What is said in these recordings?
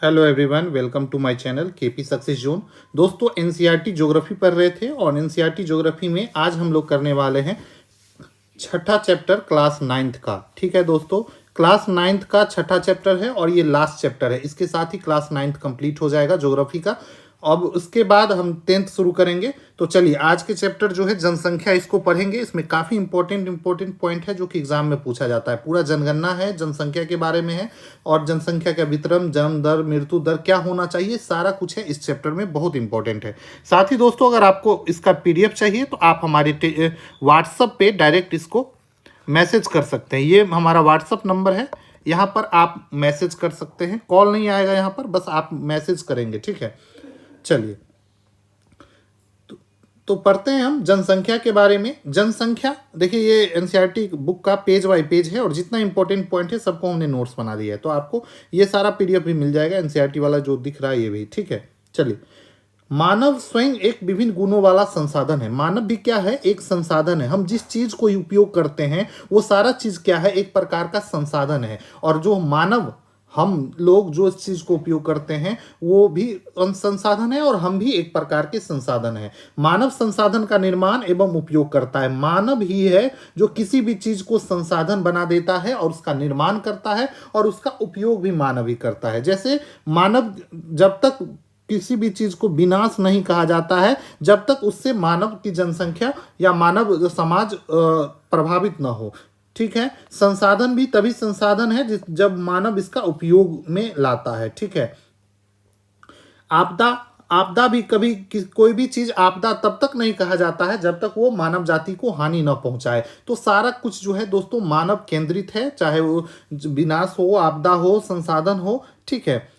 Hello everyone, welcome to my channel KP success zone. दोस्तों, NCERT geography पढ़ रहे थे और एनसीईआरटी ज्योग्राफी में आज हम लोग करने वाले हैं छठा चैप्टर क्लास नाइन्थ का। ठीक है दोस्तों, क्लास नाइन्थ का छठा चैप्टर है और ये लास्ट चैप्टर है। इसके साथ ही क्लास नाइन्थ कंप्लीट हो जाएगा ज्योग्राफी का। अब उसके बाद हम टेंथ शुरू करेंगे। तो चलिए, आज के चैप्टर जो है जनसंख्या, इसको पढ़ेंगे। इसमें काफ़ी इंपॉर्टेंट पॉइंट है जो कि एग्जाम में पूछा जाता है। पूरा जनगणना है, जनसंख्या के बारे में है और जनसंख्या का वितरण, जन्म दर, मृत्यु दर क्या होना चाहिए, सारा कुछ है इस चैप्टर में, बहुत इंपॉर्टेंट है। साथ ही दोस्तों, अगर आपको इसका पीडीएफ चाहिए तो आप हमारे व्हाट्सएप पे डायरेक्ट इसको मैसेज कर सकते हैं। ये हमारा व्हाट्सअप नंबर है, यहाँ पर आप मैसेज कर सकते हैं। कॉल नहीं आएगा यहाँ पर, बस आप मैसेज करेंगे। ठीक है, चलिए तो पढ़ते हैं हम जनसंख्या के बारे में। जनसंख्या देखिए, ये एनसीईआरटी बुक का पेज बाय पेज है और जितना इंपॉर्टेंट पॉइंट है सबको हमने नोट्स बना दिया है। तो आपको ये सारा पीडीएफ भी मिल जाएगा, एनसीईआरटी वाला जो दिख रहा है ये भी। ठीक है, चलिए। मानव स्वयं एक विभिन्न गुणों वाला संसाधन है। मानव भी क्या है? एक संसाधन है। हम जिस चीज को उपयोग करते हैं वो सारा चीज क्या है? एक प्रकार का संसाधन है। और जो मानव, हम लोग जो इस चीज को उपयोग करते हैं वो भी संसाधन है और हम भी एक प्रकार के संसाधन है। मानव संसाधन का निर्माण एवं उपयोग करता है। मानव ही है जो किसी भी चीज को संसाधन बना देता है और उसका निर्माण करता है और उसका उपयोग भी मानव ही करता है। जैसे मानव, जब तक किसी भी चीज को विनाश नहीं कहा जाता है जब तक उससे मानव की जनसंख्या या मानव समाज प्रभावित ना हो। ठीक है, संसाधन भी तभी संसाधन है जब मानव इसका उपयोग में लाता है। ठीक है, आपदा, आपदा भी कभी कोई भी चीज आपदा तब तक नहीं कहा जाता है जब तक वो मानव जाति को हानि न पहुंचाए। तो सारा कुछ जो है दोस्तों मानव केंद्रित है, चाहे वो विनाश हो, आपदा हो, संसाधन हो। ठीक है,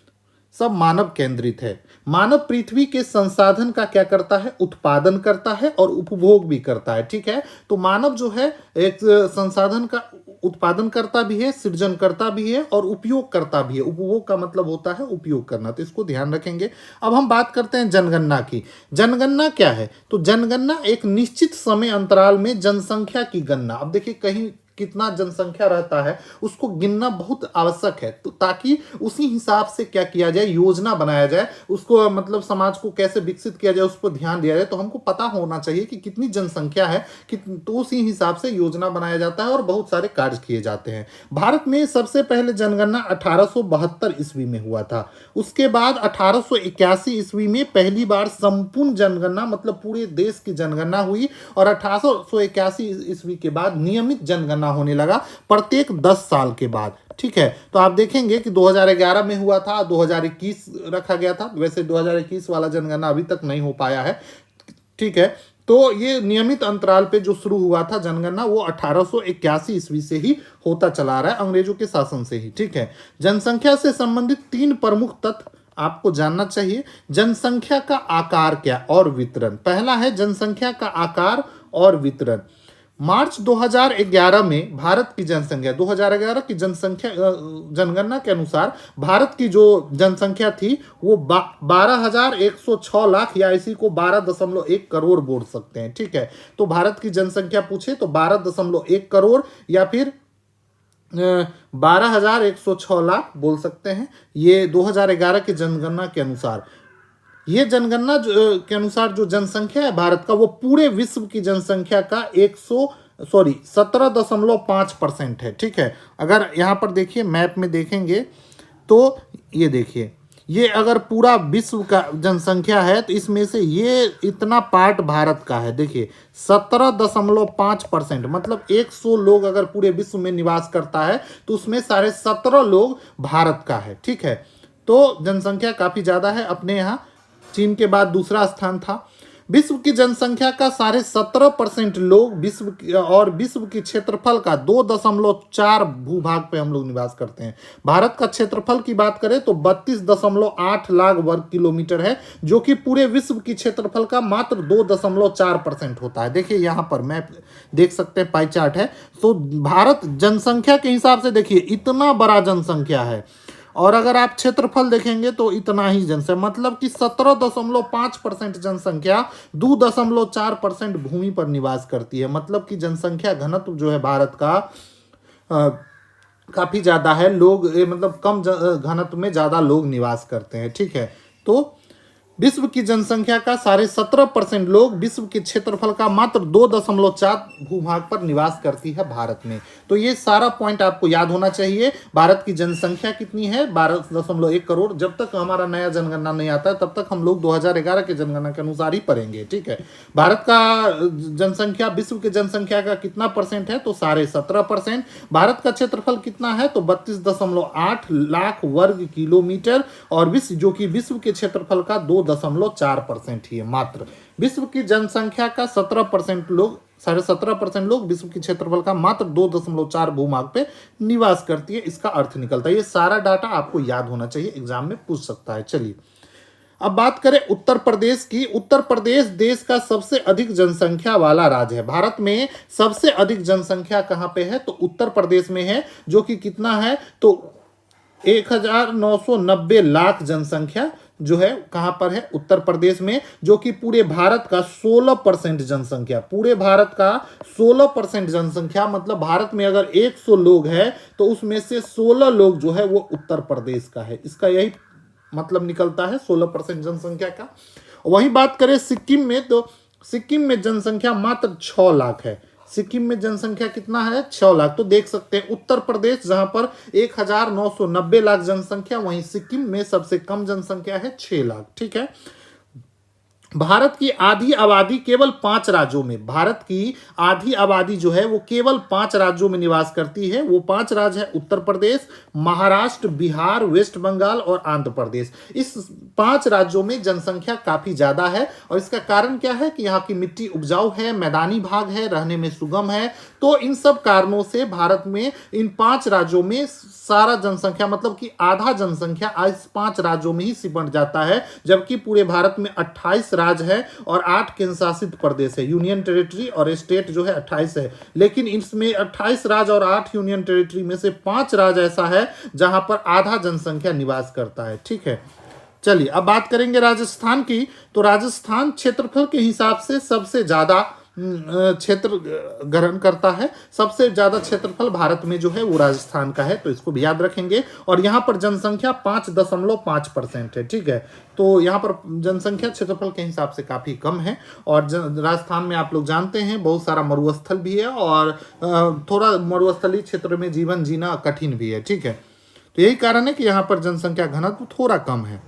सब मानव केंद्रित है। मानव पृथ्वी के संसाधन का क्या करता है? उत्पादन करता है और उपभोग भी करता है। ठीक है, तो मानव जो है एक संसाधन का उत्पादन करता भी है, सृजन करता भी है और उपयोग करता भी है। उपभोग का मतलब होता है उपयोग करना, तो इसको ध्यान रखेंगे। अब हम बात करते हैं जनगणना की। जनगणना क्या है? तो जनगणना एक निश्चित समय अंतराल में जनसंख्या की गणना। अब देखिए, कहीं कितना जनसंख्या रहता है उसको गिनना बहुत आवश्यक है, तो ताकि उसी हिसाब से क्या किया जाए, योजना बनाया जाए, उसको मतलब समाज को कैसे विकसित किया जाए उस पर ध्यान दिया जाए। तो हमको पता होना चाहिए कि कितनी जनसंख्या है, तो उसी हिसाब से योजना बनाया जाता है और बहुत सारे कार्य किए जाते हैं। भारत में सबसे पहले जनगणना 1872 ईस्वी में हुआ था। उसके बाद 1881 ईस्वी में पहली बार संपूर्ण जनगणना, मतलब पूरे देश की जनगणना हुई और 1881 ईस्वी के बाद नियमित जनगणना होने लगा प्रत्येक 10 साल के बाद। ठीक है, तो आप देखेंगे कि 2011 में हुआ था, 2021 रखा गया था। वैसे 2021 वाला जनगणना अभी तक नहीं हो पाया है। ठीक है, तो ये नियमित अंतराल पे जो शुरू हुआ था जनगणना, वो 1881 ईस्वी से ही होता चला रहा है, अंग्रेजों के शासन से ही। ठीक है, जनसंख्या से संबंधित 3 प्रमुख तथ्य आपको जानना चाहिए। जनसंख्या का आकार क्या और वितरण। पहला है जनसंख्या का आकार और वितरण। मार्च 2011 में भारत की जनसंख्या, 2011 की जनसंख्या जनगणना के अनुसार भारत की जो जनसंख्या थी वो 12,106 लाख, या इसी को 12.1 करोड़ बोल सकते हैं। ठीक है, तो भारत की जनसंख्या पूछे तो 12.1 करोड़ या फिर 12,106 लाख बोल सकते हैं। ये 2011 की जनगणना के अनुसार। ये जनगणना के अनुसार जो जनसंख्या है भारत का, वो पूरे विश्व की जनसंख्या का 17.5% है। ठीक है, अगर यहाँ पर देखिए मैप में देखेंगे तो ये देखिए, ये अगर पूरा विश्व का जनसंख्या है तो इसमें से ये इतना पार्ट भारत का है। देखिए 17.5%, मतलब 100 लोग अगर पूरे विश्व में निवास करता है तो उसमें 17.5 लोग भारत का है। ठीक है, तो जनसंख्या काफी ज्यादा है। अपने यहाँ चीन के बाद दूसरा स्थान था। विश्व की जनसंख्या का 17.5% लोग विश्व की क्षेत्रफल का 2.4 भूभाग पे हम लोग निवास करते हैं। भारत का क्षेत्रफल की बात करें तो 32.8 लाख वर्ग किलोमीटर है, जो कि पूरे विश्व की क्षेत्रफल का मात्र 2.4% होता है। देखिए यहाँ पर मैप देख सकते हैं, पाई चार्ट है। तो भारत जनसंख्या के हिसाब से देखिए इतना बड़ा जनसंख्या है, और अगर आप क्षेत्रफल देखेंगे तो इतना ही जनसंख्या, मतलब कि 17.5% जनसंख्या 2.4% भूमि पर निवास करती है। मतलब कि जनसंख्या घनत्व जो है भारत का काफ़ी ज़्यादा है, लोग मतलब कम घनत्व में ज़्यादा लोग निवास करते हैं, ठीक है। तो विश्व की जनसंख्या का 17.5% लोग विश्व के क्षेत्रफल का मात्र 2.4 भूभाग पर निवास करती है भारत में। तो ये सारा पॉइंट आपको याद होना चाहिए। भारत की जनसंख्या कितनी है? 12.1 करोड़। जब तक हमारा नया जनगणना नहीं आता है तब तक हम लोग 2011 के जनगणना के अनुसार ही पढ़ेंगे, ठीक है। भारत का जनसंख्या विश्व की जनसंख्या का कितना परसेंट है? तो 17.5%। भारत का क्षेत्रफल कितना है? तो 32.8 लाख वर्ग किलोमीटर, और विश्व जो कि विश्व के क्षेत्रफल का 2.4% ही है मात्र। विश्व की जनसंख्या का 17% लोग 17.5% लोग विश्व के क्षेत्रफल का मात्र 2.4 भूभाग पे निवास करती है। इसका अर्थ निकलता है। ये सारा डाटा आपको याद होना चाहिए, एग्जाम में पूछ सकता है। चलिए अब बात करें उत्तर प्रदेश की। उत्तर प्रदेश देश का सबसे अधिक जनसंख्या वाला राज्य है। भारत में सबसे अधिक जनसंख्या कहां पे है? तो उत्तर प्रदेश में है, जो कि कितना है? तो 1990 लाख जनसंख्या जो है कहां पर है? उत्तर प्रदेश में, जो कि पूरे भारत का 16% जनसंख्या, पूरे भारत का 16% जनसंख्या, मतलब भारत में अगर 100 लोग हैं तो उसमें से 16 लोग जो है वो उत्तर प्रदेश का है। इसका यही मतलब निकलता है 16% जनसंख्या का। वहीं बात करें सिक्किम में, तो सिक्किम में जनसंख्या मात्र 6 लाख है। सिक्किम में जनसंख्या कितना है? 6 लाख। तो देख सकते हैं उत्तर प्रदेश जहां पर 1990 लाख जनसंख्या, वहीं सिक्किम में सबसे कम जनसंख्या है 6 लाख, ठीक है। भारत की आधी आबादी केवल 5 राज्यों में, भारत की आधी आबादी जो है वो केवल 5 राज्यों में निवास करती है। वो 5 राज्य है उत्तर प्रदेश, महाराष्ट्र, बिहार, वेस्ट बंगाल और आंध्र प्रदेश। इस 5 राज्यों में जनसंख्या काफी ज्यादा है, और इसका कारण क्या है कि यहाँ की मिट्टी उपजाऊ है, मैदानी भाग है, रहने में सुगम है। तो इन सब कारणों से भारत में इन 5 राज्यों में सारा जनसंख्या, मतलब कि आधा जनसंख्या इस 5 राज्यों में ही सिमट जाता है। जबकि पूरे भारत में 28 राज्य है और 8 केंद्र शासित प्रदेश है, यूनियन टेरिटरी, और स्टेट जो है 28 है। लेकिन इसमें 28 राज्य और 8 यूनियन टेरिटरी में से 5 राज्य ऐसा है जहां पर आधा जनसंख्या निवास करता है, ठीक है। चलिए अब बात करेंगे राजस्थान की। तो राजस्थान क्षेत्रफल के हिसाब से सबसे ज्यादा क्षेत्र ग्रहण करता है। सबसे ज्यादा क्षेत्रफल भारत में जो है वो राजस्थान का है, तो इसको भी याद रखेंगे। और यहाँ पर जनसंख्या 5.5% है, ठीक है। तो यहाँ पर जनसंख्या क्षेत्रफल के हिसाब से काफी कम है। और राजस्थान में आप लोग जानते हैं बहुत सारा मरुस्थल भी है, और थोड़ा मरुस्थलीय क्षेत्र में जीवन जीना कठिन भी है, ठीक है। तो यही कारण है कि यहाँ पर जनसंख्या घनत्व थोड़ा कम है।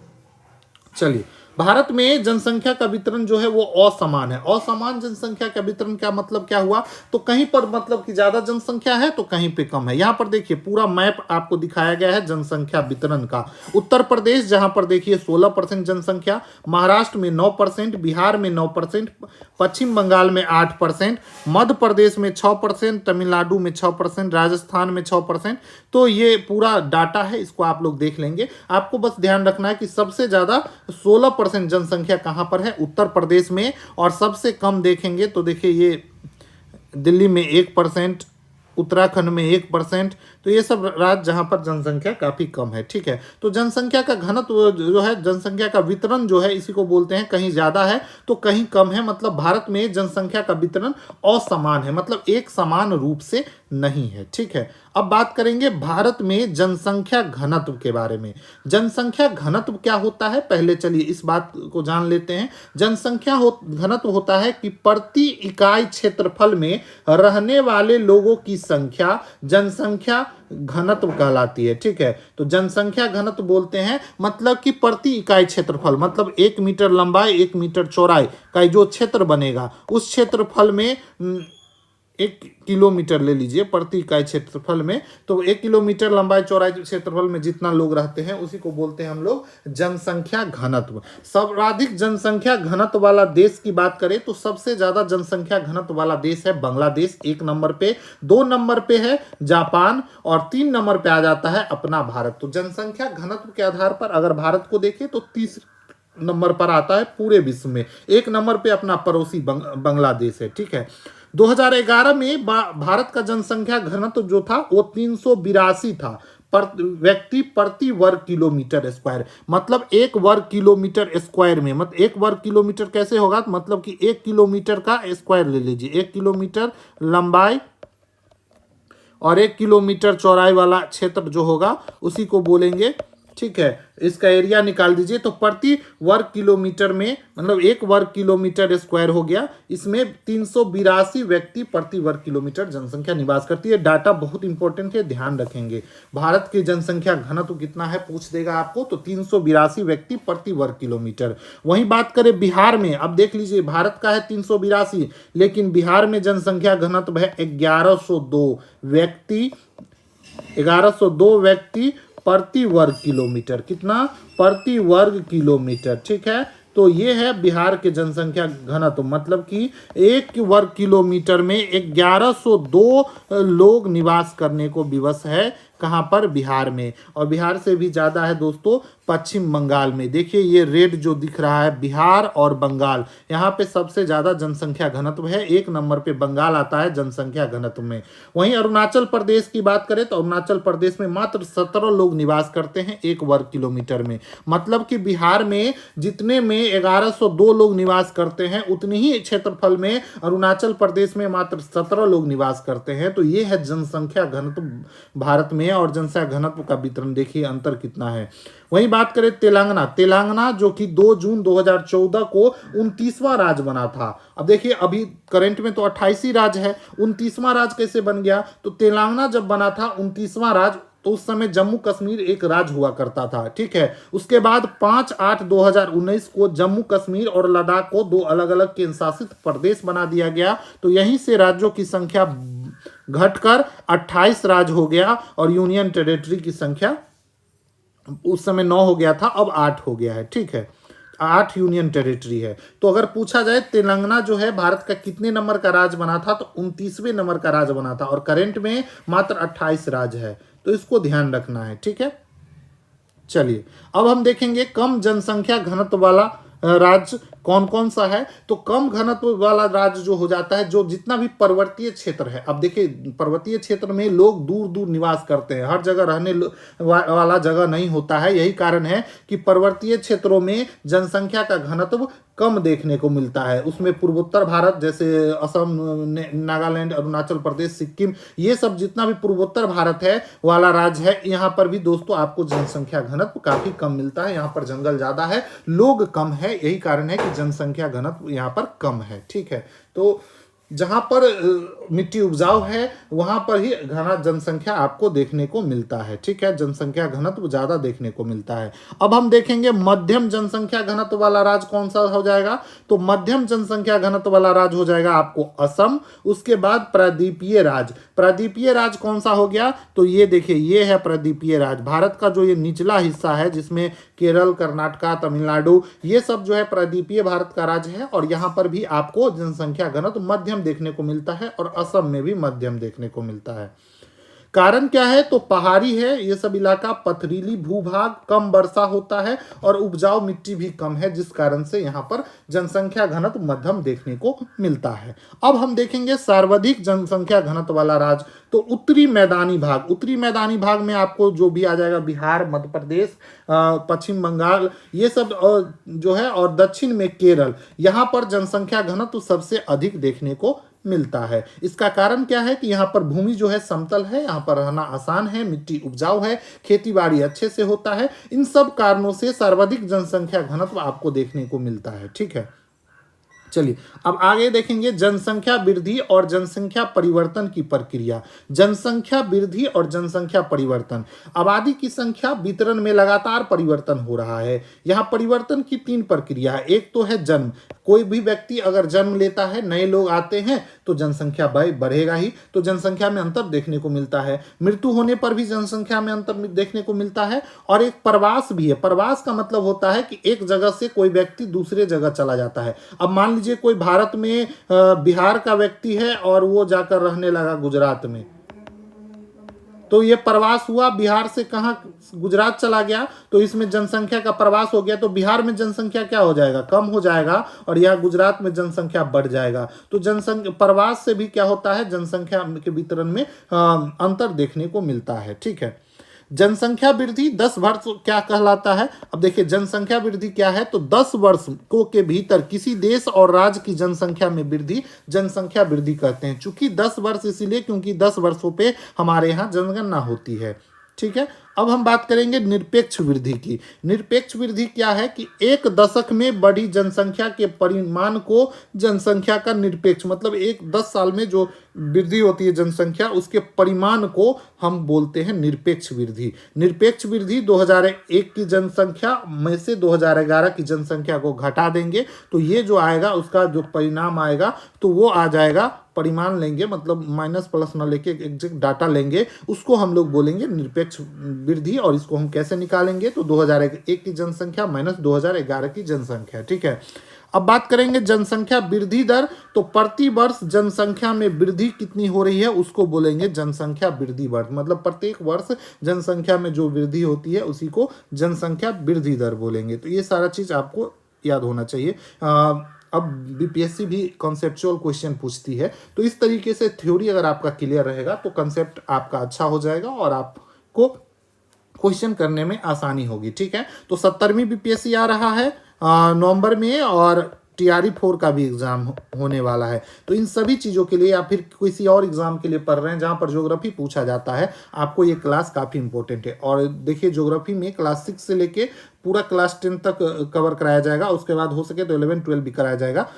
चलिए भारत में जनसंख्या का वितरण जो है वो असमान है। असमान जनसंख्या का वितरण का मतलब क्या हुआ? तो कहीं पर मतलब कि ज्यादा जनसंख्या है तो कहीं पे कम है। यहां पर देखिए पूरा मैप आपको दिखाया गया है जनसंख्या वितरण का। उत्तर प्रदेश जहां पर देखिए 16% जनसंख्या, महाराष्ट्र में 9%, बिहार में 9%, पश्चिम बंगाल में 8%, मध्य प्रदेश में 6%, तमिलनाडु में 6%, राजस्थान में 6%। तो ये पूरा डाटा है, इसको आप लोग देख लेंगे। आपको बस ध्यान रखना है कि सबसे ज्यादा 16% जनसंख्या कहां पर है? उत्तर प्रदेश में। और सबसे कम देखेंगे तो देखिए ये दिल्ली में 1%, उत्तराखंड में 1%। तो ये सब राज्य जहां पर जनसंख्या काफी कम है, ठीक है। तो जनसंख्या का घनत्व जो है, जनसंख्या का वितरण जो है, इसी को बोलते हैं कहीं ज्यादा है तो कहीं कम है। मतलब भारत में जनसंख्या का वितरण असमान है, मतलब एक समान रूप से नहीं है, ठीक है। अब बात करेंगे भारत में जनसंख्या घनत्व के बारे में। जनसंख्या घनत्व क्या होता है? पहले चलिए इस बात को जान लेते हैं। जनसंख्या घनत्व होता है कि प्रति इकाई क्षेत्रफल में रहने वाले लोगों की संख्या जनसंख्या घनत्व कहलाती है, ठीक है। तो जनसंख्या घनत्व बोलते हैं मतलब कि प्रति इकाई क्षेत्रफल, मतलब 1 मीटर लंबाई 1 मीटर चौड़ाई का जो क्षेत्र बनेगा उस क्षेत्रफल में 1 किलोमीटर ले लीजिए प्रति इकाई क्षेत्रफल में। तो 1 किलोमीटर लंबाई चौड़ाई क्षेत्रफल में जितना लोग रहते हैं उसी को बोलते हैं हम लोग जनसंख्या घनत्व। सर्वाधिक जनसंख्या घनत्व वाला देश की बात करें तो सबसे ज्यादा जनसंख्या घनत्व वाला देश है बांग्लादेश 1 नंबर पे, 2 नंबर पे है जापान, और 3 नंबर पे आ जाता है अपना भारत। तो जनसंख्या घनत्व के आधार पर अगर भारत को देखें तो 30 नंबर पर आता है पूरे विश्व में। 1 नंबर पे अपना पड़ोसी बांग्लादेश है, ठीक है। 2011 में भारत का जनसंख्या घनत्व जो था वो 382 था व्यक्ति प्रति वर्ग किलोमीटर स्क्वायर। मतलब 1 वर्ग किलोमीटर स्क्वायर में, मतलब 1 वर्ग किलोमीटर कैसे होगा? मतलब कि 1 किलोमीटर का स्क्वायर ले लीजिए, 1 किलोमीटर लंबाई और 1 किलोमीटर चौड़ाई वाला क्षेत्र जो होगा उसी को बोलेंगे, ठीक है। इसका एरिया निकाल दीजिए, तो प्रति वर्ग किलोमीटर में मतलब 1 वर्ग किलोमीटर स्क्वायर हो गया, इसमें 382 व्यक्ति प्रति वर्ग किलोमीटर जनसंख्या निवास करती है। डाटा बहुत इंपॉर्टेंट है, ध्यान रखेंगे। भारत की जनसंख्या घनत्व कितना है पूछ देगा आपको, तो 382 व्यक्ति प्रति वर्ग किलोमीटर। वहीं बात करें बिहार में, अब देख लीजिए भारत का है 382, लेकिन बिहार में जनसंख्या घनत्व है 1102 व्यक्ति, 1102 व्यक्ति प्रति वर्ग किलोमीटर। कितना? प्रति वर्ग किलोमीटर, ठीक है। तो ये है बिहार के जनसंख्या घनत्व, मतलब कि 1 वर्ग किलोमीटर में 1102 लोग निवास करने को विवश है। कहाँ पर? बिहार में। और बिहार से भी ज़्यादा है दोस्तों पश्चिम बंगाल में। देखिए ये रेड जो दिख रहा है, बिहार और बंगाल, यहाँ पे सबसे ज़्यादा जनसंख्या घनत्व है। 1 नंबर पे बंगाल आता है जनसंख्या घनत्व में। वहीं अरुणाचल प्रदेश की बात करें तो अरुणाचल प्रदेश में मात्र 17 लोग निवास करते हैं 1 वर्ग किलोमीटर में। मतलब कि बिहार में जितने में 1102 लोग निवास करते हैं, उतनी ही क्षेत्रफल में अरुणाचल प्रदेश में मात्र 17 लोग निवास करते हैं। तो ये है जनसंख्या घनत्व भारत में। और जनसंख्या घनत्व का वितरण देखिए अंतर कितना है। वहीं बात करें तेलंगाना, तेलंगाना जो कि 2 जून 2014 को 29वां राज्य बना था। अब देखिए अभी करंट में तो 28 राज्य है, 29वां राज्य कैसे बन गया? तो तेलंगाना जब बना था 29वां राज्य, तो उस समय जम्मू कश्मीर एक राज्य हुआ करता था, ठीक है। उसके बाद 5/8/2019 को जम्मू कश्मीर और लद्दाख को 2 अलग अलग केंद्र शासित प्रदेश बना दिया गया। तो यहीं से राज्यों की संख्या घटकर 28 राज्य हो गया और यूनियन टेरिटरी की संख्या उस समय 9 हो गया था, अब 8 हो गया है, ठीक है। 8 यूनियन टेरिटरी है। तो अगर पूछा जाए तेलंगाना जो है भारत का कितने नंबर का राज्य बना था, तो 29वें नंबर का राज्य बना था और करंट में मात्र 28 राज्य है। तो इसको ध्यान रखना है, ठीक है। चलिए अब हम देखेंगे कम जनसंख्या घनत्व वाला राज्य कौन कौन सा है। तो कम घनत्व वाला राज्य जो हो जाता है, जो जितना भी पर्वतीय क्षेत्र है। अब देखिए पर्वतीय क्षेत्र में लोग दूर दूर निवास करते हैं, हर जगह रहने वाला जगह नहीं होता है। यही कारण है कि पर्वतीय क्षेत्रों में जनसंख्या का घनत्व कम देखने को मिलता है। उसमें पूर्वोत्तर भारत जैसे असम, नागालैंड, अरुणाचल प्रदेश, सिक्किम, ये सब जितना भी पूर्वोत्तर भारत है वाला राज्य है, यहाँ पर भी दोस्तों आपको जनसंख्या घनत्व काफी कम मिलता है। यहाँ पर जंगल ज्यादा है, लोग कम है, यही कारण है कि जनसंख्या घनत्व यहाँ पर कम है, ठीक है। तो जहाँ पर मिट्टी उपजाऊ है वहाँ पर ही घना जनसंख्या आपको देखने को मिलता है, ठीक है। जनसंख्या घनत्व ज़्यादा देखने को मिलता है। अब हम देखेंगे मध्यम जनसंख्या घनत्व वाला राज्य कौन सा हो जाएगा। तो मध्यम जनसंख्या घनत्व वाला राज्य हो जाएगा आपको असम। उसके बाद प्रायद्वीपीय राज्य, प्रायद्वीपीय राज्य कौन सा हो गया? तो ये देखिए ये है प्रायद्वीपीय राज्य। भारत का जो ये निचला हिस्सा है जिसमें केरल, कर्नाटका, तमिलनाडु, ये सब जो है प्रायद्वीपीय भारत का राज्य है। और यहाँ पर भी आपको जनसंख्या घनत्व मध्यम देखने को मिलता है और असम में भी मध्यम देखने को मिलता है। कारण क्या है? तो पहाड़ी है ये सब इलाका, पथरीली भूभाग, कम वर्षा होता है और उपजाऊ मिट्टी भी कम है, जिस कारण से यहाँ पर जनसंख्या घनत्व मध्यम देखने को मिलता है। अब हम देखेंगे सर्वाधिक जनसंख्या घनत्व वाला राज्य। तो उत्तरी मैदानी भाग, उत्तरी मैदानी भाग में आपको जो भी आ जाएगा बिहार, मध्य प्रदेश, पश्चिम बंगाल, ये सब जो है, और दक्षिण में केरल, यहाँ पर जनसंख्या घनत्व सबसे अधिक देखने को मिलता है। इसका कारण क्या है कि यहाँ पर भूमि जो है समतल है, यहाँ पर रहना आसान है, मिट्टी उपजाऊ है, खेती बाड़ी अच्छे से होता है। इन सब कारणों से सर्वाधिक जनसंख्या घनत्व आपको देखने को मिलता है, ठीक है। चलिए अब आगे देखेंगे जनसंख्या वृद्धि और जनसंख्या परिवर्तन की प्रक्रिया। जनसंख्या वृद्धि और जनसंख्या परिवर्तन, आबादी की संख्या वितरण में लगातार परिवर्तन हो रहा है। यहाँ परिवर्तन की 3 प्रक्रिया है। एक तो है जन्म, कोई भी व्यक्ति अगर जन्म लेता है, नए लोग आते हैं तो जनसंख्या बढ़ेगा ही, तो जनसंख्या में अंतर देखने को मिलता है। मृत्यु होने पर भी जनसंख्या में अंतर देखने को मिलता है। और एक प्रवास भी है। प्रवास का मतलब होता है कि एक जगह से कोई व्यक्ति दूसरे जगह चला जाता है। अब मान लीजिए कोई भारत में बिहार का व्यक्ति है और वो जाकर रहने लगा गुजरात में, तो ये प्रवास हुआ, बिहार से कहाँ गुजरात चला गया, तो इसमें जनसंख्या का प्रवास हो गया। तो बिहार में जनसंख्या क्या हो जाएगा? कम हो जाएगा और यहाँ गुजरात में जनसंख्या बढ़ जाएगा। तो जनसंख्या प्रवास से भी क्या होता है, जनसंख्या के वितरण में अंतर देखने को मिलता है, ठीक है। जनसंख्या वृद्धि 10 वर्ष क्या कहलाता है? अब देखिए जनसंख्या वृद्धि क्या है, तो 10 वर्ष को के भीतर किसी देश और राज्य की जनसंख्या में वृद्धि जनसंख्या वृद्धि कहते हैं। चूंकि 10 वर्ष इसीलिए क्योंकि 10 वर्षों पे हमारे यहाँ जनगणना होती है। ठीक है, अब हम बात करेंगे निरपेक्ष वृद्धि की। निरपेक्ष वृद्धि क्या है कि एक दशक में बढ़ी जनसंख्या के परिमाण को जनसंख्या का निरपेक्ष, मतलब एक 10 साल में जो वृद्धि होती है जनसंख्या उसके परिमाण को हम बोलते हैं निरपेक्ष वृद्धि। निरपेक्ष वृद्धि 2001 की जनसंख्या में से 2011 की जनसंख्या को घटा देंगे तो ये जो आएगा उसका जो परिणाम आएगा तो वो आ जाएगा, परिमाण लेंगे मतलब माइनस प्लस न लेके एग्जैक्ट डाटा लेंगे, उसको हम लोग बोलेंगे निरपेक्ष वृद्धि। और इसको हम कैसे निकालेंगे, तो 2001 की जनसंख्या माइनस 2011 की जनसंख्या। ठीक है, अब बात करेंगे जनसंख्या वृद्धि दर, तो प्रति वर्ष जनसंख्या में वृद्धि कितनी हो रही है उसको बोलेंगे जनसंख्या वृद्धि दर, मतलब प्रत्येक वर्ष जनसंख्या में जो वृद्धि होती है उसी को जनसंख्या वृद्धि दर बोलेंगे। तो ये सारा चीज आपको याद होना चाहिए। अब बीपीएससी भी कॉन्सेप्चुअल क्वेश्चन पूछती है, तो इस तरीके से थ्योरी अगर आपका क्लियर रहेगा तो कंसेप्ट आपका अच्छा हो जाएगा और आपको क्वेश्चन करने में आसानी होगी। ठीक है, तो 70वीं बीपीएससी आ रहा है नवंबर में और टीआरई 4 का भी एग्जाम होने वाला है। तो इन सभी चीज़ों के लिए या फिर किसी और एग्जाम के लिए पढ़ रहे हैं जहां पर ज्योग्राफी पूछा जाता है, आपको ये क्लास काफ़ी इंपॉर्टेंट है। और देखिए ज्योग्राफी में क्लास 6 से लेके पूरा क्लास 10 तक कवर कराया जाएगा, उसके बाद हो सके तो 11 12 भी कराया जाएगा।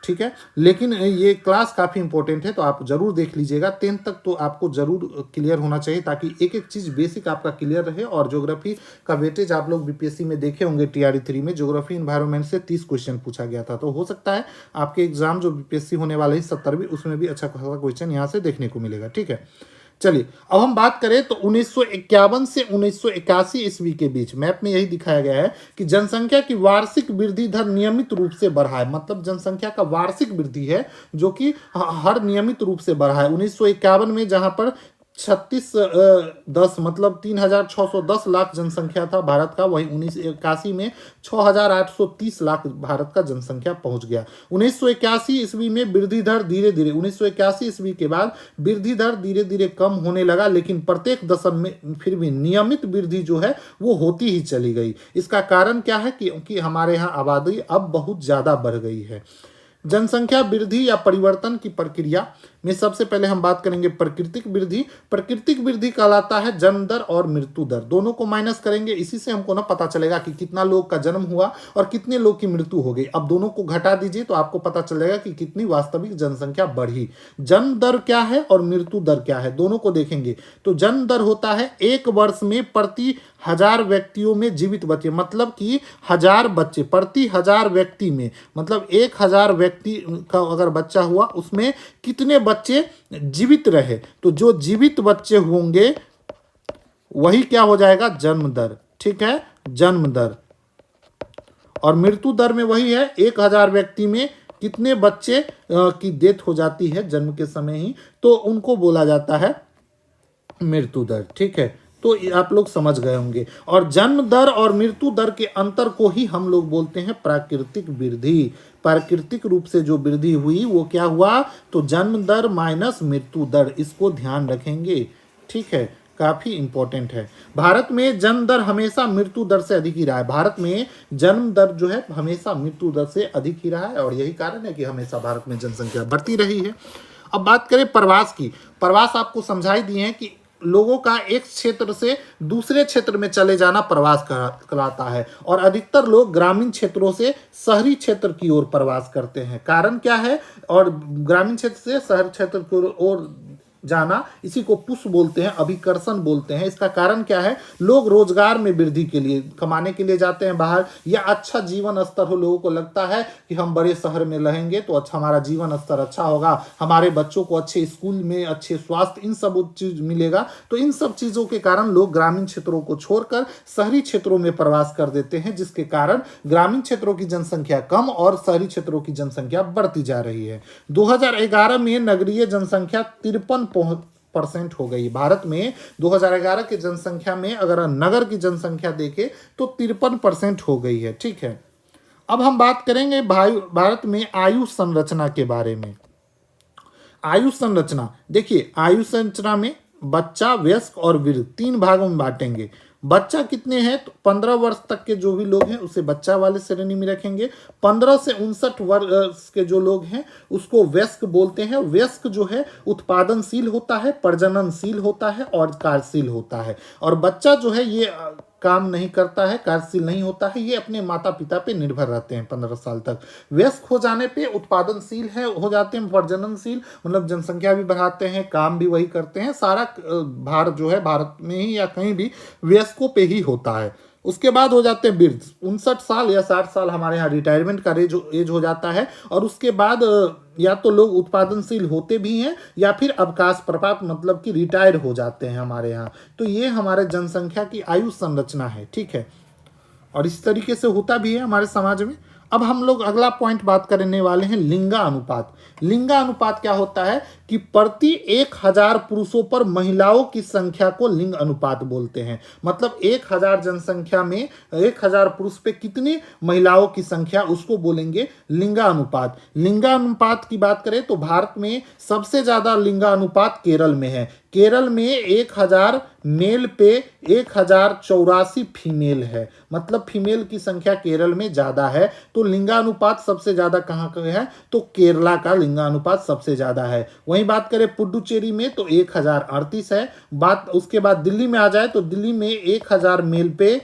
ठीक है, लेकिन ये क्लास काफ़ी इंपॉर्टेंट है तो आप जरूर देख लीजिएगा। 10 तक तो आपको जरूर क्लियर होना चाहिए ताकि एक एक चीज़ बेसिक आपका क्लियर रहे। और ज्योग्राफी का वेटेज आप लोग बीपीएससी में देखे होंगे, टीआरई 3 में ज्योग्राफी एनवायरनमेंट से 30 क्वेश्चन पूछा गया था। तो हो सकता है आपके एग्जाम जो बीपीएससी होने वाले हैं 70वीं, उसमें भी अच्छा खासा क्वेश्चन यहाँ से देखने को मिलेगा। ठीक है, चलिए अब हम बात करें तो 1951 से 1981 ईस्वी के बीच मैप में यही दिखाया गया है कि जनसंख्या की वार्षिक वृद्धि दर नियमित रूप से बढ़ा है। मतलब जनसंख्या का वार्षिक वृद्धि है जो कि हर नियमित रूप से बढ़ा है। 1951 में जहां पर 36 मतलब 3610 लाख जनसंख्या था भारत का, वही 1981 में 6830 लाख भारत का जनसंख्या पहुंच गया। 1981 ईस्वी में वृद्धि दर धीरे धीरे 1981 ईस्वी के बाद वृद्धि दर धीरे धीरे कम होने लगा, लेकिन प्रत्येक दशक में फिर भी नियमित वृद्धि जो है वो होती ही चली गई। इसका कारण क्या है, क्योंकि हमारे यहाँ आबादी अब बहुत ज्यादा बढ़ गई है। जनसंख्या वृद्धि या परिवर्तन की प्रक्रिया में सबसे पहले हम बात करेंगे प्राकृतिक वृद्धि। प्राकृतिक वृद्धि कहलाता है जन्म दर और मृत्यु दर, दोनों को माइनस करेंगे, इसी से हमको ना पता चलेगा कि कितना लोग का जन्म हुआ और कितने लोग की मृत्यु हो गई। अब दोनों को घटा दीजिए तो आपको पता चलेगा कि कितनी वास्तविक जनसंख्या बढ़ी। जन्म दर क्या है और मृत्यु दर क्या है, दोनों को देखेंगे तो जन्म दर होता है एक वर्ष में प्रति 1000 व्यक्तियों में जीवित बच्चे, मतलब कि 1000 बच्चे प्रति 1000 व्यक्ति में, मतलब 1000 व्यक्ति का अगर बच्चा हुआ उसमें कितने बच्चे जीवित रहे, तो जो जीवित बच्चे होंगे वही क्या हो जाएगा, जन्म दर। ठीक है, जन्म दर। और मृत्यु दर में वही है 1000 व्यक्ति में कितने बच्चे की डेथ हो जाती है जन्म के समय ही, तो उनको बोला जाता है मृत्यु दर। ठीक है, तो आप लोग समझ गए होंगे। और जन्म दर और मृत्यु दर के अंतर को ही हम लोग बोलते हैं प्राकृतिक वृद्धि। प्राकृतिक रूप से जो वृद्धि हुई वो क्या हुआ, तो जन्म दर माइनस मृत्यु दर, इसको ध्यान रखेंगे। ठीक है, काफी इंपॉर्टेंट है। भारत में जन्म दर हमेशा मृत्यु दर से अधिक ही रहा है। भारत में जन्म दर जो है हमेशा मृत्यु दर से अधिक ही रहा है और यही कारण है कि हमेशा भारत में जनसंख्या बढ़ती रही है। अब बात करें प्रवास की। प्रवास आपको समझाई दिए हैं कि लोगों का एक क्षेत्र से दूसरे क्षेत्र में चले जाना प्रवास कहलाता है। और अधिकतर लोग ग्रामीण क्षेत्रों से शहरी क्षेत्र की ओर प्रवास करते हैं। कारण क्या है, और ग्रामीण क्षेत्र से शहर क्षेत्र की ओर जाना, इसी को पुश बोलते हैं, अभिकर्षण बोलते हैं। इसका कारण क्या है, लोग रोजगार में वृद्धि के लिए कमाने के लिए जाते हैं बाहर, या अच्छा जीवन स्तर हो, लोगों को लगता है कि हम बड़े शहर में रहेंगे तो अच्छा हमारा जीवन स्तर अच्छा होगा, हमारे बच्चों को अच्छे स्कूल में अच्छे स्वास्थ्य इन सब चीज मिलेगा। तो इन सब चीजों के कारण लोग ग्रामीण क्षेत्रों को छोड़कर शहरी क्षेत्रों में प्रवास कर देते हैं, जिसके कारण ग्रामीण क्षेत्रों की जनसंख्या कम और शहरी क्षेत्रों की जनसंख्या बढ़ती जा रही है। 2011 में नगरीय जनसंख्या 53% हो गई। भारत में 2011 की जनसंख्या में अगर नगर की जनसंख्या देखें तो 53% हो गई है। ठीक है, अब हम बात करेंगे भारत में आयु संरचना के बारे में। आयु संरचना देखिए, आयु संरचना में बच्चा, वयस्क और वृद्ध 3 भागों में बांटेंगे। बच्चा कितने हैं? तो 15 वर्ष तक के जो भी लोग हैं उसे बच्चा वाले श्रेणी में रखेंगे। 15 से 59 वर्ष के जो लोग हैं उसको वयस्क बोलते हैं। वयस्क जो है उत्पादनशील होता है, प्रजननशील होता है और कार्यशील होता है। और बच्चा जो है ये काम नहीं करता है, कार्यशील नहीं होता है, ये अपने माता पिता पे निर्भर रहते हैं 15 साल तक। वयस्क हो जाने पे उत्पादनशील है, हो जाते हैं, प्रजननशील मतलब जनसंख्या भी बढ़ाते हैं, काम भी वही करते हैं। सारा भार जो है भारत में ही या कहीं भी वयस्कों पे ही होता है। उसके बाद हो जाते हैं वृद्ध, 59 साल या 60 साल हमारे यहाँ रिटायरमेंट का एज हो जाता है। और उसके बाद या तो लोग उत्पादनशील होते भी हैं या फिर अवकाश प्राप्त मतलब कि रिटायर हो जाते हैं हमारे यहाँ। तो ये हमारे जनसंख्या की आयु संरचना है, ठीक है। और इस तरीके से होता भी है हमारे समाज में। अब हम लोग अगला पॉइंट बात करने वाले हैं लिंगानुपात। लिंगानुपात क्या होता है कि प्रति 1000 पुरुषों पर महिलाओं की संख्या को लिंग अनुपात बोलते हैं। मतलब 1000 जनसंख्या में 1000 पुरुष पे कितनी महिलाओं की संख्या, उसको बोलेंगे लिंगानुपात। लिंगानुपात की बात करें तो भारत में सबसे ज्यादा लिंगानुपात केरल में है। केरल में 1000 मेल पे 1084 फीमेल है। मतलब फीमेल की संख्या केरल में ज्यादा है। तो लिंगानुपात सबसे ज्यादा कहाँ का है? तो केरला का लिंगानुपात सबसे ज्यादा है। वहीं बात करें पुडुचेरी में तो 1038 है। बात उसके बाद दिल्ली में आ जाए तो दिल्ली में 1000 मेल पे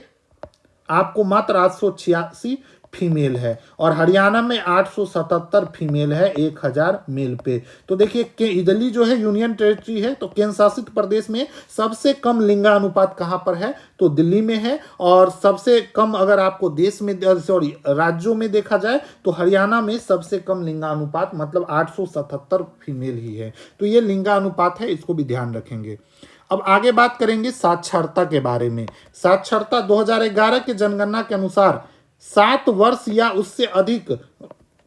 आपको मात्र 886 फीमेल है। और हरियाणा में 877 फीमेल है 1000 मेल पे। तो देखिए दिल्ली जो है यूनियन टेरिटरी है, तो केंद्र शासित प्रदेश में सबसे कम लिंगानुपात कहाँ पर है? तो दिल्ली में है। और सबसे कम अगर आपको देश में राज्यों में देखा जाए तो हरियाणा में सबसे कम लिंगानुपात मतलब 877 फीमेल ही है। तो ये लिंगानुपात है, इसको भी ध्यान रखेंगे। अब आगे बात करेंगे साक्षरता के बारे में। साक्षरता 2011 के जनगणना के अनुसार 7 वर्ष या उससे अधिक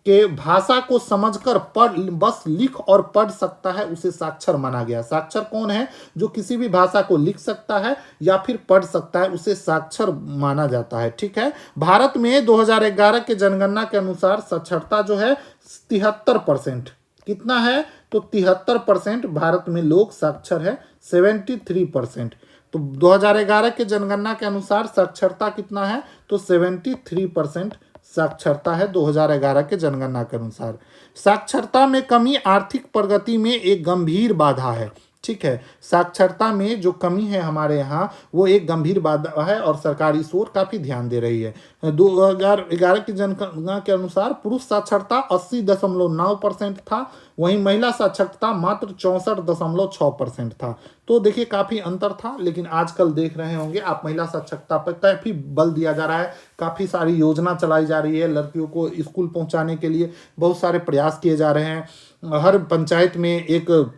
के भाषा को समझकर पढ़ बस लिख और पढ़ सकता है उसे साक्षर माना गया। साक्षर कौन है? जो किसी भी भाषा को लिख सकता है या फिर पढ़ सकता है उसे साक्षर माना जाता है, ठीक है। भारत में 2011 के जनगणना के अनुसार साक्षरता जो है 73%। कितना है? तो 73% भारत में लोग साक्षर है, 73%। तो 2011 के जनगणना के अनुसार साक्षरता कितना है? तो 73% साक्षरता है 2011 के जनगणना के अनुसार। साक्षरता में कमी आर्थिक प्रगति में एक गंभीर बाधा है, ठीक है। साक्षरता में जो कमी है हमारे यहाँ वो एक गंभीर बाधा है और सरकार इस ओर काफी ध्यान दे रही है। 2011 की जनगणना के अनुसार पुरुष साक्षरता 80.9% था, वहीं महिला साक्षरता मात्र 64.6% था। तो देखिए काफी अंतर था। लेकिन आजकल देख रहे होंगे आप महिला साक्षरता पर काफी बल दिया जा रहा है, काफी सारी योजना चलाई जा रही है, लड़कियों को स्कूल पहुंचाने के लिए बहुत सारे प्रयास किए जा रहे हैं। हर पंचायत में एक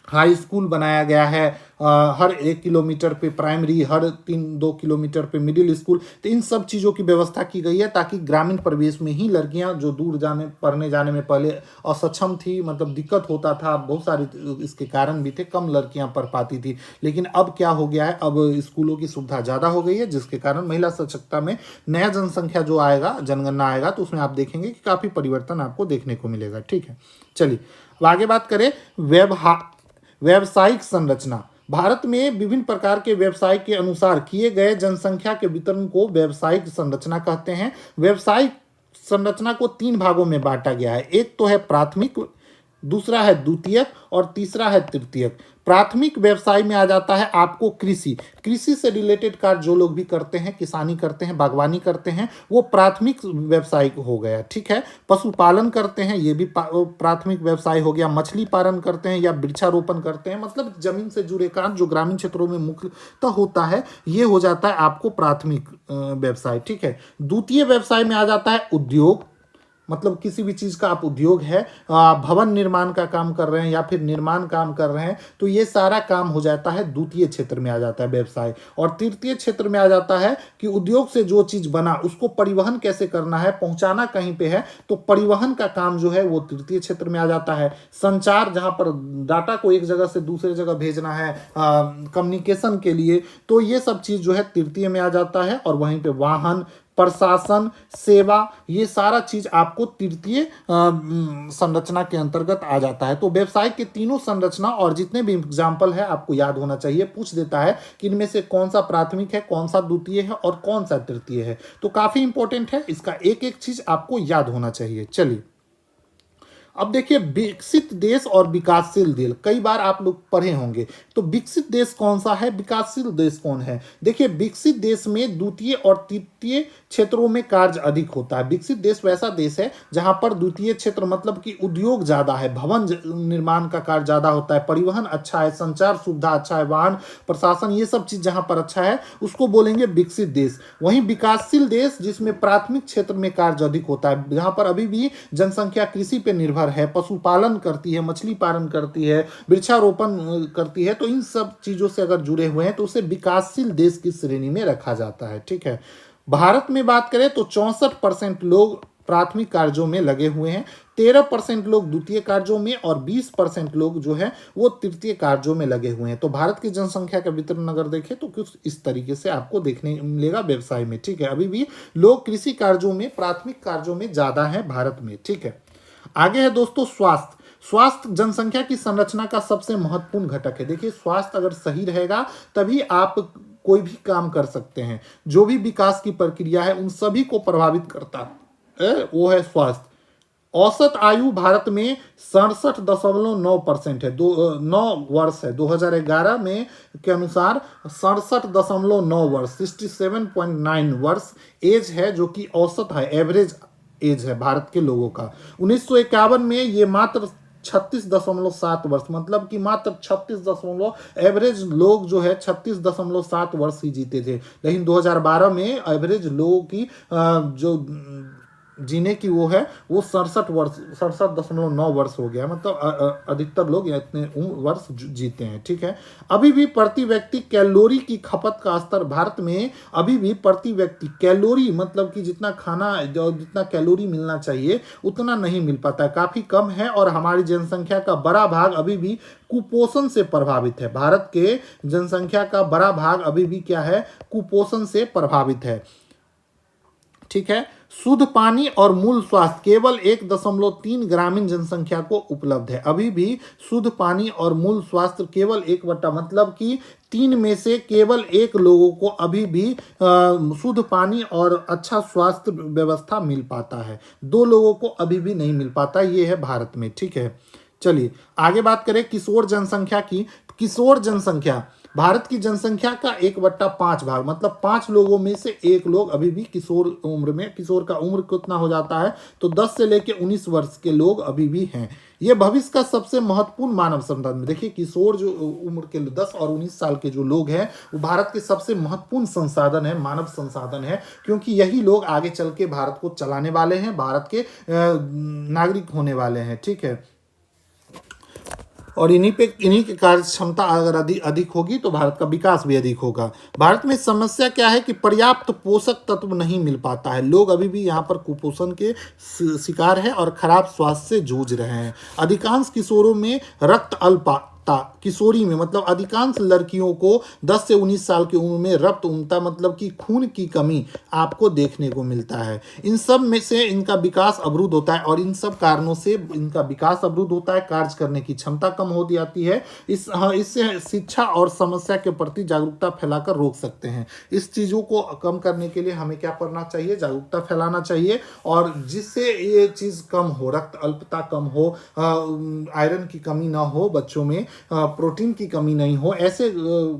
हाई स्कूल बनाया गया है, हर 1 किलोमीटर पे प्राइमरी, हर 2 किलोमीटर पे मिडिल स्कूल। तो इन सब चीज़ों की व्यवस्था की गई है ताकि ग्रामीण परिवेश में ही लड़कियां जो दूर पढ़ने जाने में पहले असक्षम थी, मतलब दिक्कत होता था, बहुत सारे इसके कारण भी थे, कम लड़कियां पढ़ पाती थी। लेकिन अब क्या हो गया है, अब स्कूलों की सुविधा ज़्यादा हो गई है जिसके कारण महिला सशक्तता में नया जनसंख्या जो आएगा, जनगणना आएगा, तो उसमें आप देखेंगे कि काफ़ी परिवर्तन आपको देखने को मिलेगा, ठीक है। चलिए अब आगे बात करें व्यावसायिक संरचना। भारत में विभिन्न प्रकार के व्यवसाय के अनुसार किए गए जनसंख्या के वितरण को व्यावसायिक संरचना कहते हैं। व्यावसायिक संरचना को 3 भागों में बांटा गया है। एक तो है प्राथमिक, दूसरा है द्वितीयक और तीसरा है तृतीयक। प्राथमिक व्यवसाय में आ जाता है आपको कृषि। कृषि से रिलेटेड कार्य जो लोग भी करते हैं, किसानी करते हैं, बागवानी करते हैं, वो प्राथमिक व्यवसाय हो गया, ठीक है। पशुपालन करते हैं, ये भी प्राथमिक व्यवसाय हो गया। मछली पालन करते हैं या वृक्षारोपण करते हैं, मतलब जमीन से जुड़े कार्य जो ग्रामीण क्षेत्रों में मुख्यतः होता है, ये हो जाता है आपको प्राथमिक व्यवसाय, ठीक है। द्वितीय व्यवसाय में आ जाता है उद्योग, मतलब किसी भी चीज़ का आप उद्योग है, भवन निर्माण का काम कर रहे हैं या फिर निर्माण काम कर रहे हैं, तो ये सारा काम हो जाता है द्वितीय क्षेत्र में आ जाता है व्यवसाय। और तृतीय क्षेत्र में आ जाता है कि उद्योग से जो चीज़ बना उसको परिवहन कैसे करना है, पहुंचाना कहीं पे है, तो परिवहन का काम जो है वो तृतीय क्षेत्र में आ जाता है। संचार, जहाँ पर डाटा को एक जगह से दूसरे जगह भेजना है कम्युनिकेशन के लिए, तो ये सब चीज़ जो है तृतीय में आ जाता है। और वहीं पर वाहन, प्रशासन, सेवा, ये सारा चीज आपको तृतीय संरचना के अंतर्गत आ जाता है। तो व्यवसाय के तीनों संरचना और जितने भी एग्जाम्पल है आपको याद होना चाहिए। पूछ देता है कि इनमें से कौन सा प्राथमिक है, कौन सा द्वितीय है और कौन सा तृतीय है। तो काफी इंपॉर्टेंट है, इसका एक एक चीज आपको याद होना चाहिए। चलिए अब देखिए विकसित देश और विकासशील देश, कई बार आप लोग पढ़े होंगे। तो विकसित देश कौन सा है, विकासशील देश कौन है। देखिए विकसित देश में द्वितीय और तृतीय क्षेत्रों में कार्य अधिक होता है। विकसित देश वैसा देश है जहां पर द्वितीय क्षेत्र मतलब कि उद्योग ज्यादा है, भवन निर्माण का कार्य ज्यादा होता है, परिवहन अच्छा है, संचार सुविधा अच्छा है, वाहन प्रशासन, ये सब चीज जहां पर अच्छा है उसको बोलेंगे विकसित देश। वहीं विकासशील देश जिसमें प्राथमिक क्षेत्र में कार्य अधिक होता है, जहां पर अभी भी जनसंख्या कृषि पे निर्भर है, पशुपालन करती है, मछली पालन करती है, वृक्षारोपण करती है, तो इन सब चीजों से अगर जुड़े हुए हैं तो उसे विकासशील देश की श्रेणी में रखा जाता है। ठीक है, भारत में बात करें तो 64% लोग प्राथमिक कार्यों में लगे हुए हैं, 13% लोग द्वितीय कार्यों में और 20% लोग जो है वो तृतीय कार्यों में लगे हुए हैं। तो भारत की जनसंख्या का वितरण अगर देखें तो कुछ इस तरीके से आपको देखने मिलेगा व्यवसाय में। ठीक है, अभी भी लोग कृषि कार्यों में, प्राथमिक कार्यों में ज्यादा है भारत में। ठीक है, आगे है दोस्तों स्वास्थ्य। स्वास्थ्य जनसंख्या की संरचना का सबसे महत्वपूर्ण घटक है। देखिए स्वास्थ्य अगर सही रहेगा तभी आप कोई भी काम कर सकते हैं। जो भी विकास की प्रक्रिया है उन सभी को प्रभावित करता है वो है स्वास्थ्य। औसत आयु भारत में 67.9% है, 9 वर्ष है। 2011 में के अनुसार 67.9 वर्ष, 67.9 वर्ष एज है, जो कि औसत है, एवरेज एज है भारत के लोगों का। 1951 में ये मात्र 36.7 वर्ष, मतलब कि मात्र 36 एवरेज लोग जो है 36.7 वर्ष ही जीते थे। लेकिन 2012 में एवरेज लोगों की जो जीने की वो है वो 67.9 वर्ष हो गया, मतलब अधिकतर लोग इतने वर्ष जीते हैं। ठीक है, अभी भी प्रति व्यक्ति कैलोरी की खपत का स्तर भारत में अभी भी प्रति व्यक्ति कैलोरी, मतलब कि जितना खाना जितना कैलोरी मिलना चाहिए उतना नहीं मिल पाता है, काफी कम है। और हमारी जनसंख्या का बड़ा भाग अभी भी कुपोषण से प्रभावित है। भारत के जनसंख्या का बड़ा भाग अभी भी क्या है, कुपोषण से प्रभावित है। ठीक है, शुद्ध पानी और मूल स्वास्थ्य केवल 1.3 ग्रामीण जनसंख्या को उपलब्ध है। अभी भी शुद्ध पानी और मूल स्वास्थ्य केवल 1/, मतलब कि 3 में से केवल 1 लोगों को अभी भी शुद्ध पानी और अच्छा स्वास्थ्य व्यवस्था मिल पाता है, 2 लोगों को अभी भी नहीं मिल पाता। ये है भारत में। ठीक है, चलिए आगे बात करें किशोर जनसंख्या की। किशोर जनसंख्या भारत की जनसंख्या का 1/5 भाग, मतलब 5 लोगों में से 1 लोग अभी भी किशोर उम्र में। किशोर का उम्र कितना हो जाता है तो 10 से लेकर 19 वर्ष के लोग अभी भी हैं। ये भविष्य का सबसे महत्वपूर्ण मानव संसाधन। देखिए किशोर जो उम्र के 10 और 19 साल के जो लोग हैं वो भारत के सबसे महत्वपूर्ण संसाधन है, मानव संसाधन है, क्योंकि यही लोग आगे चल के भारत को चलाने वाले हैं, भारत के नागरिक होने वाले हैं। ठीक है, और इन्हीं की कार्य क्षमता अगर अधिक होगी तो भारत का विकास भी अधिक होगा। भारत में समस्या क्या है कि पर्याप्त पोषक तत्व नहीं मिल पाता है। लोग अभी भी यहाँ पर कुपोषण के शिकार हैं और खराब स्वास्थ्य से जूझ रहे हैं। अधिकांश किशोरों में रक्त अल्पता, किशोरी में मतलब अधिकांश लड़कियों को 10 से 19 साल की उम्र में रक्त उम्रता, मतलब कि खून की कमी आपको देखने को मिलता है। इन सब में से इनका विकास अवरुद्ध होता है और इन सब कारणों से इनका विकास अवरुद्ध होता है, कार्य करने की क्षमता कम हो जाती है। इससे शिक्षा और समस्या के प्रति जागरूकता फैलाकर रोक सकते हैं। इस चीज़ों को कम करने के लिए हमें क्या करना चाहिए, जागरूकता फैलाना चाहिए, और जिससे ये चीज़ कम हो, रक्त अल्पता कम हो, आयरन की कमी ना हो बच्चों में, प्रोटीन की कमी नहीं हो, ऐसे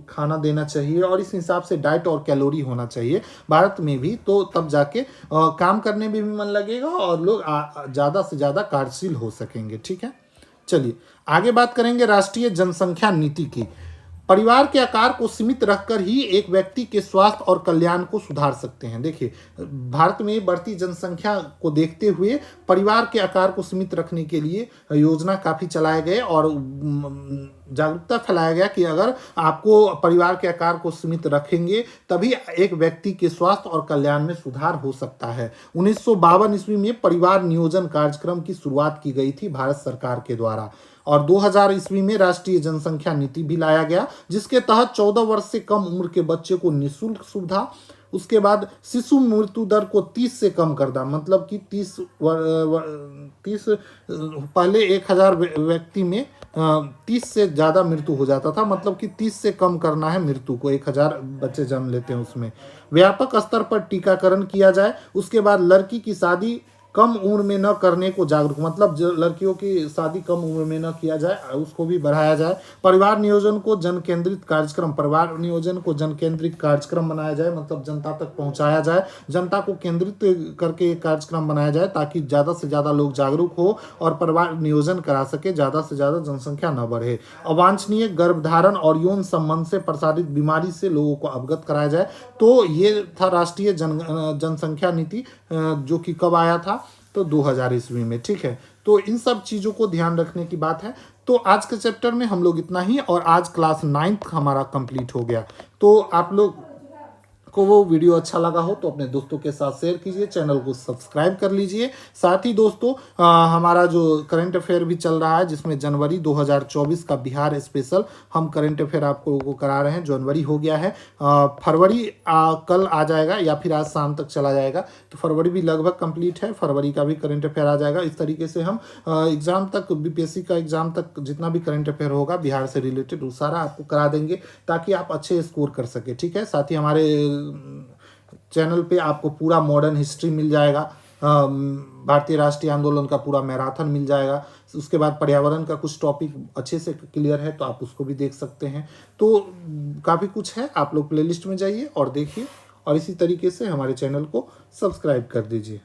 खाना देना चाहिए और इस हिसाब से डाइट और कैलोरी होना चाहिए भारत में भी। तो तब जाके काम करने में भी मन लगेगा और लोग ज़्यादा से ज़्यादा कार्यशील हो सकेंगे। ठीक है, चलिए आगे बात करेंगे राष्ट्रीय जनसंख्या नीति की। परिवार के आकार को सीमित रखकर ही एक व्यक्ति के स्वास्थ्य और कल्याण को सुधार सकते हैं। देखिए भारत में बढ़ती जनसंख्या को देखते हुए परिवार के आकार को सीमित रखने के लिए योजना काफ़ी चलाए गए और जागरूकता फैलाया गया कि अगर आपको परिवार के आकार को सीमित रखेंगे तभी एक व्यक्ति के स्वास्थ्य और कल्याण में सुधार हो सकता है। 1952 ईस्वी में परिवार नियोजन कार्यक्रम की शुरुआत की गई थी भारत सरकार के द्वारा, और 2000 ईस्वी में राष्ट्रीय जनसंख्या नीति भी लाया गया, जिसके तहत 14 वर्ष से कम उम्र के बच्चे को निःशुल्क सुविधा, उसके बाद शिशु मृत्यु दर को 30 से कम कर दा, मतलब कि 30 पहले 1000 व्यक्ति में 30 से ज़्यादा मृत्यु हो जाता था, मतलब कि 30 से कम करना है मृत्यु को, 1000 बच्चे जन्म लेते हैं उसमें। व्यापक स्तर पर टीकाकरण किया जाए। उसके बाद लड़की की शादी कम उम्र में न करने को जागरूक, मतलब लड़कियों की शादी कम उम्र में न किया जाए, उसको भी बढ़ाया जाए। परिवार नियोजन को जन केंद्रित कार्यक्रम, परिवार नियोजन को जन केंद्रित कार्यक्रम बनाया जाए, मतलब जनता तक पहुंचाया जाए, जनता को केंद्रित करके एक कार्यक्रम बनाया जाए ताकि ज़्यादा से ज़्यादा लोग जागरूक हो और परिवार नियोजन करा सके, ज़्यादा से ज़्यादा जनसंख्या न बढ़े। अवांछनीय गर्भधारण और यौन संबंध से प्रसारित बीमारी से लोगों को अवगत कराया जाए। तो ये था राष्ट्रीय जनसंख्या नीति, जो कि कब आया था, तो 2000 ईस्वी में, ठीक है। तो इन सब चीज़ों को ध्यान रखने की बात है। तो आज के चैप्टर में हम लोग इतना ही, और आज क्लास 9th हमारा कंप्लीट हो गया। तो आप लोग को वो वीडियो अच्छा लगा हो तो अपने दोस्तों के साथ शेयर कीजिए, चैनल को सब्सक्राइब कर लीजिए। साथ ही दोस्तों हमारा जो करंट अफेयर भी चल रहा है, जिसमें जनवरी 2024 का बिहार स्पेशल हम करंट अफेयर आपको को करा रहे हैं। जनवरी हो गया है, फरवरी कल आ जाएगा या फिर आज शाम तक चला जाएगा, तो फरवरी भी लगभग कंप्लीट है, फरवरी का भी करंट अफेयर आ जाएगा। इस तरीके से हम एग्जाम तक, बीपीएससी का एग्जाम तक जितना भी करंट अफेयर होगा बिहार से रिलेटेड, वो सारा आपको करा देंगे ताकि आप अच्छे स्कोर कर सके, ठीक है। साथ ही हमारे चैनल पे आपको पूरा मॉडर्न हिस्ट्री मिल जाएगा, भारतीय राष्ट्रीय आंदोलन का पूरा मैराथन मिल जाएगा। उसके बाद पर्यावरण का कुछ टॉपिक अच्छे से क्लियर है तो आप उसको भी देख सकते हैं। तो काफ़ी कुछ है, आप लोग प्लेलिस्ट में जाइए और देखिए, और इसी तरीके से हमारे चैनल को सब्सक्राइब कर दीजिए।